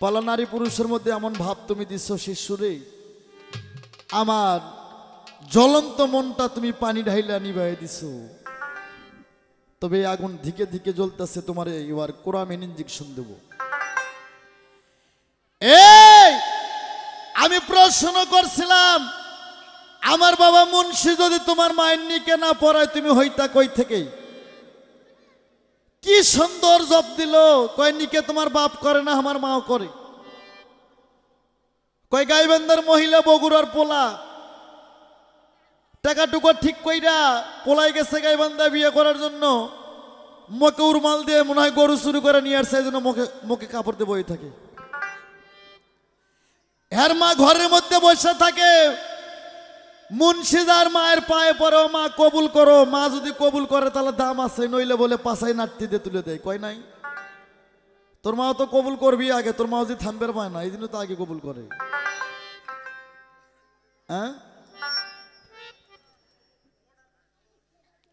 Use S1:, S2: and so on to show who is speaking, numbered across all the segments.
S1: পালা নারী পুরুষের মধ্যে এমন ভাব তুমি দিচ্ছ শিশুরে, আমার জ্বলন্ত মনটা তুমি পানি ঢাইলা নিভাই দিছ। তবে আগুন ধিকে ধিকে জ্বলতেছে, তোমার এবার কোরামিন ইঞ্জেকশন দেব। এই আমি প্রশ্ন করছিলাম, আমার বাবা মুন্সি যদি তোমার মায়ের নিকে না পড়ায় তুমি হইতা কই থেকে? কি সুন্দর জব দিল, কয় নিকে তোমার বাপ করে না আমার মাও করে। কয় গাইবান্ধার মহিলা বগুড়ার পোলা টাকা টুকু ঠিক কইরা পোলাই গেছে গাইবান্ধা বিয়ে করার জন্য, মুখে উরমাল দিয়ে মনে হয় গরু চুরি করে নিয়ে আসছে, এই জন্য মুখে মুখে কাপড় দিয়ে বই থাকে। এর মা ঘরের মধ্যে বসে থাকে, মুন্সিদার মায়ের পায়ে পড়ো, মা কবুল করো। মা যদি কবুল করে তাহলে দাম আছে, নইলে বলে পাশাই নাট্টি দিয়ে তুলে দেয়। কয় নাই তোর মাও তো কবুল করবি আগে, তোর মাও যদি থামবের পায় না এই জন্য তো আগে কবুল করে। হ্যাঁ,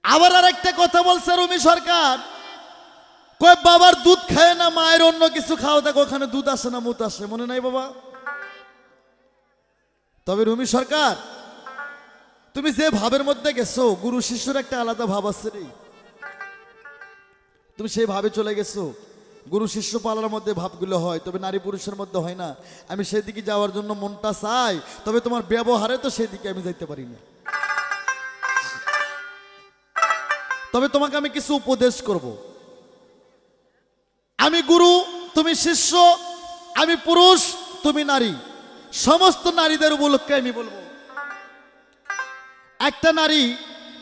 S1: আবার আর একটা কথা বলছে রুমি সরকার, কয় বাবার দুধ খায় না মায়ের অন্য কিছু খাও, দেখো ওখানে দুধ আসে না মুত আসে, মনে নাই বাবা? তবে রুমি সরকার, তুমি যে ভাবের মধ্যে গেছো, গুরু শিষ্যর একটা আলাদা ভাব আছে রে, তুমি সেই ভাবে চলে গেছো। গুরু শিষ্য পালার মধ্যে ভাবগুলো হয়, তবে নারী পুরুষের মধ্যে হয় না। আমি সেই দিকে যাওয়ার জন্য মনটা চাই, তবে তোমার ব্যবহারে তো সেই দিকে আমি যাইতে পারি না। তবে তোমাকে আমি কিছু উপদেশ করব। আমি গুরু, তুমি শিষ্য, আমি পুরুষ, তুমি নারী, সমস্ত নারীদের উপলক্ষে আমি বলবো, একটা নারী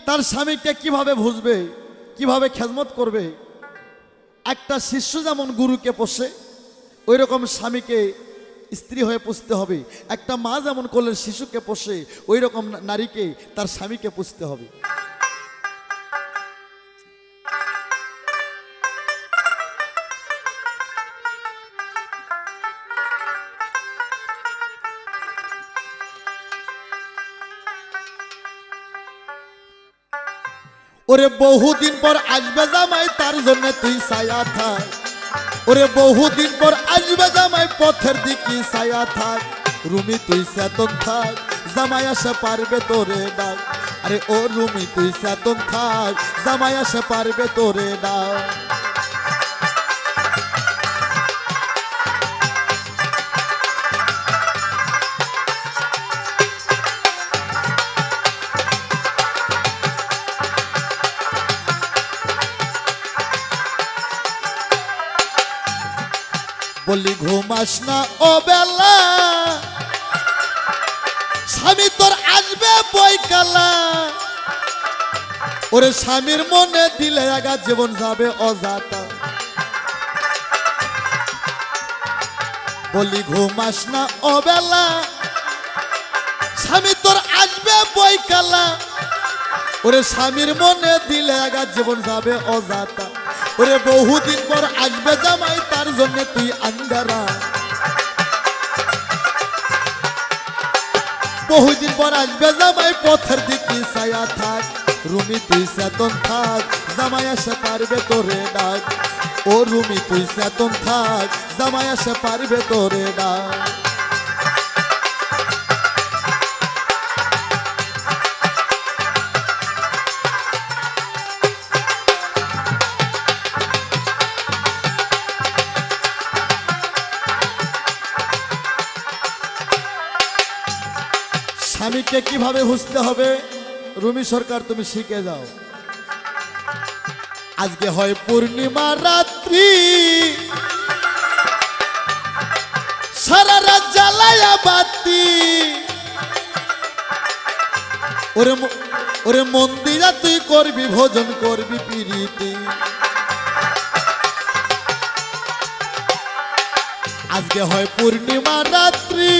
S1: তার স্বামীকে কিভাবে বুঝবে, কিভাবে খেদমত করবে। একটা শিষ্য যেমন গুরুকে পোষে, ওই রকম স্বামীকে স্ত্রী হয়ে পুষতে হবে। একটা মা যেমন কোলের শিশুকে পোষে, ওই রকম নারীকে তার স্বামীকে পুষতে হবে। ওরে বহুদিন পর আসবে জামাই, তার জন্য তুই ছায়া থাক। ওরে বহুদিন পর আসবে জামাই, পথের দিকে ছায়া থাক। রুমি তুই চেতন থাক, জামাই আসে পারবে তোরে ডাক। আরে ও রুমি তুই চেতন থাক, জামাই আসে পারবে তোরে ডাক। বলি ঘুমাস না ও বেলা, স্বামী তোর আসবে বইকালা। ওরে স্বামীর মনে দিলে আগা জীবন যাবে অজাতা। বলি ঘুমাস না ও বেলা, স্বামী তোর আসবে বইকালা। ওরে স্বামীর মনে দিলে আগা জীবন যাবে অজাতা। ওরে বহুদিন পর আসবে জামাই, তার জন্য তুই আন্দারা। বহুদিন পর আসবে জামাই, পথের দিকে ছায়া থাক। রুমি তুই চেতন থাক, জামাই আসে পারবে তোরে ডাক। ও রুমি তুই চেতন থাক, জামাই আসে পারবে তোরে ডাক। স্বামীকে কিভাবে বুঝতে হবে, রুমি সরকার তুমি শিখে যাও। আজকে হয় পূর্ণিমা রাত্রি, সারা রাত জ্বালায়া বাতি। ওরে মন্দিরা তুই করবি ভোজন, করবি প্রীতি। আজকে হয় পূর্ণিমা রাত্রি,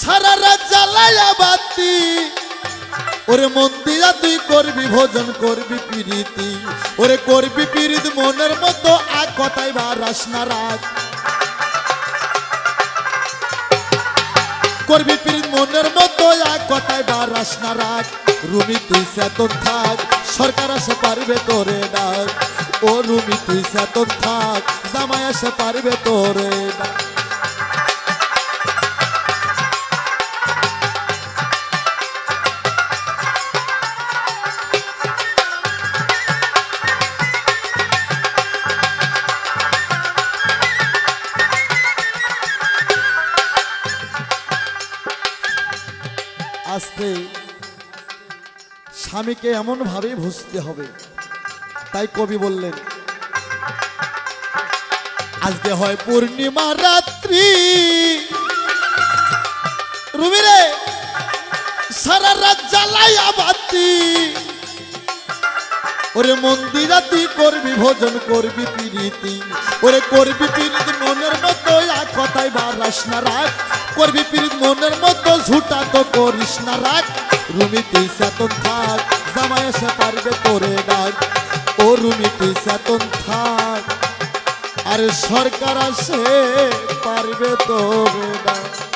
S1: সারা রাত জ্বালায়া বাতি। ওরে মন্দিরা তুই করবি ভোজন, করবি প্রীতি। ওরে করবি প্রীতি মনের মতো, এক কথাই বারাস না রাত। করবি প্রীতি মনের মতো, এক কথাই বারাস না রাত। রুমি তুই চেতন থাক, সরকার আসে পারবে তোরে ডাক। ও ও রুমি তুই চেতন থাক জামাই এসে পারবে তোরে না। আস্তে স্বামীকে এমন ভাবে বুঝতে হবে। তাই কবি বললেন আজকে হয় পূর্ণিমা রাত্রি রুমি রে সারা রাত জ্বালাইয়া বাতি ওরে মন্দিরা তুই করবি ভোজন করবি প্রীতি ওরে করবি প্রীতি মনের মতো এক কথাই বারাস না রাখ করবি প্রীতি মনের মতো ঝুটা তো করিস না রাখ রুমি তুই চেতন থাক জামাই এসে পারবে তোরে ডাক ও রুমি তুই চেতন থাক আর সরকার আসে পারবে তোরে ডাক।